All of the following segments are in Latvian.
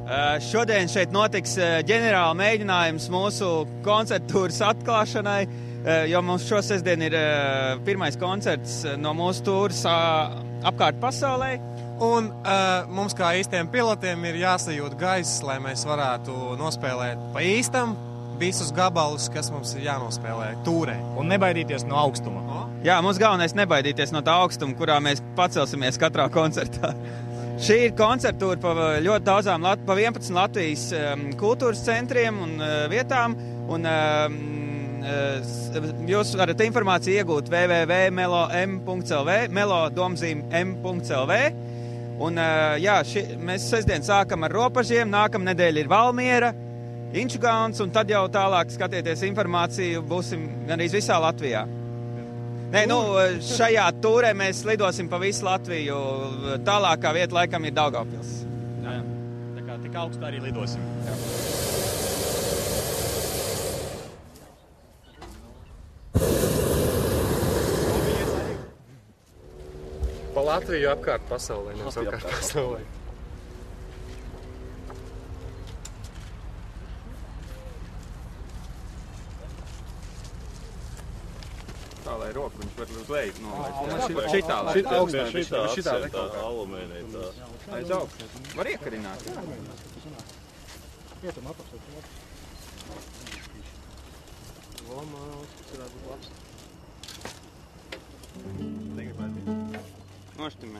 Šodien šeit notiks ģenerāla mēģinājums mūsu koncertūras atklāšanai, jo mums šo sestdien ir pirmais koncerts no mūsu tūras apkārt pasaulē. Un mums kā īstiem pilotiem ir jāsajūt gaiss, lai mēs varētu nospēlēt pa īstam visus gabalus, kas mums ir jānospēlē tūrē. Un nebaidīties no augstuma. Jā, mums galvenais nebaidīties no tā augstuma, kurā mēs pacelsimies katrā koncertā. Šī ir koncertūra pa ļoti daudzām, pa 11 Latvijas kultūras centriem un vietām, un jūs varat informāciju iegūt www.melo.m.lv, melo.m.lv, un jā, mēs sestdien sākam ar Ropažiem, nākamnedēļ ir Valmiera, Inčugauns, un tad jau tālāk skatieties informāciju, būsim arī visā Latvijā. Nē, šajā tūrē mēs lidosim pa visu Latviju. Tālākā vieta laikam ir Daugavpils. Jā. Tā kā tik augstu arī lidosim. Jā. Pa Latviju apkārt pasaulē, nevis apkārt pasaulē. Tā, lai roku viņš var uz leju nolaist. Šitā Šitā alumēnī tā. Aiz augstu. Var iekarināt. Ietam apapsot. Lomā, tas varētu būt labs. Negribētu. Noštimē.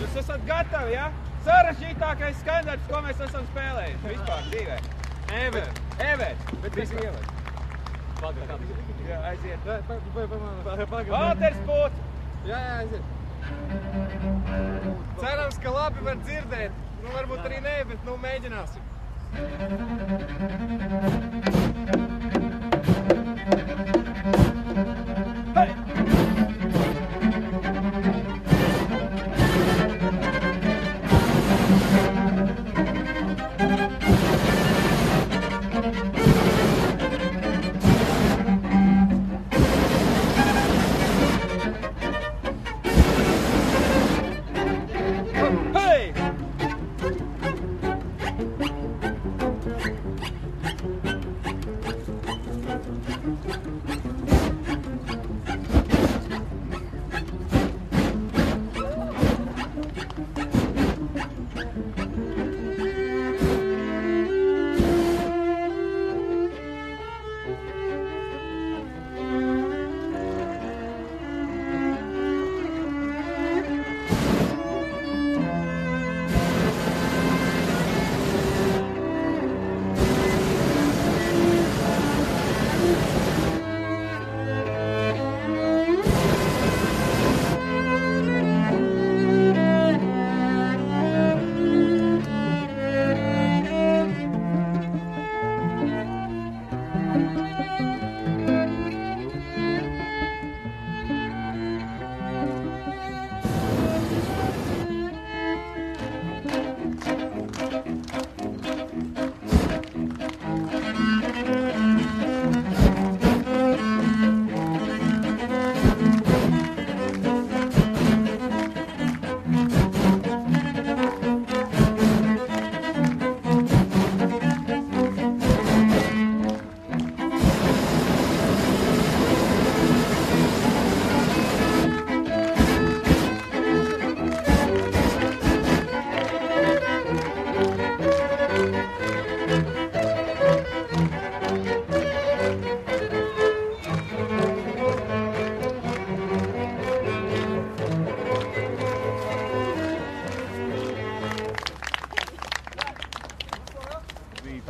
Jūs esat gatavi, ja? Sarežģītākais skaidrs, ko mēs esam spēlējuši vispār dzīvē. Evert. Bet viss ievert. Jā, aiziet. Valters Pūts. Jā, aiziet. Cerams, ka labi var dzirdēt. Varbūt arī nē, bet mēģināsim. Hei!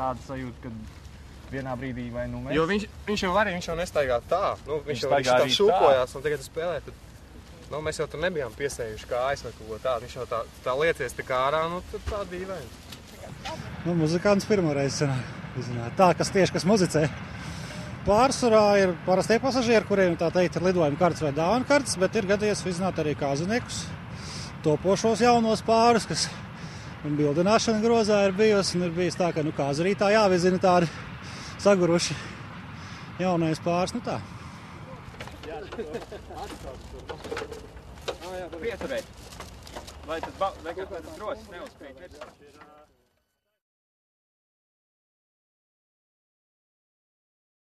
tāda sajūta, ka vienā brīdī vai nu mēs... Jo viņš jau nestaigā tā. Nu, viņš jau staigā tā arī šūpojās un tagad spēlē. Tad, mēs jau tur nebijām piesējuši kājas vai kaut ko tādu. Viņš jau tā liecies tik ārā, tad tā dīvaini. Muzikants pirmoreiz izzināt. Tā, kas muzicē. Pārsvarā ir parastie pasažieri, kuriem tā teikt ir lidojuma kartes vai dāvana kartes, bet ir gadījies izzināt arī kāziniekus, topošos jaunos pārus, kas bildināšana grozā ir bijusi, un ir bijis tā, ka kāzi rītā jāvizina tādi saguruši jaunais pāris, tā. Pieturēt. Vai tas rosis neuzkrīt?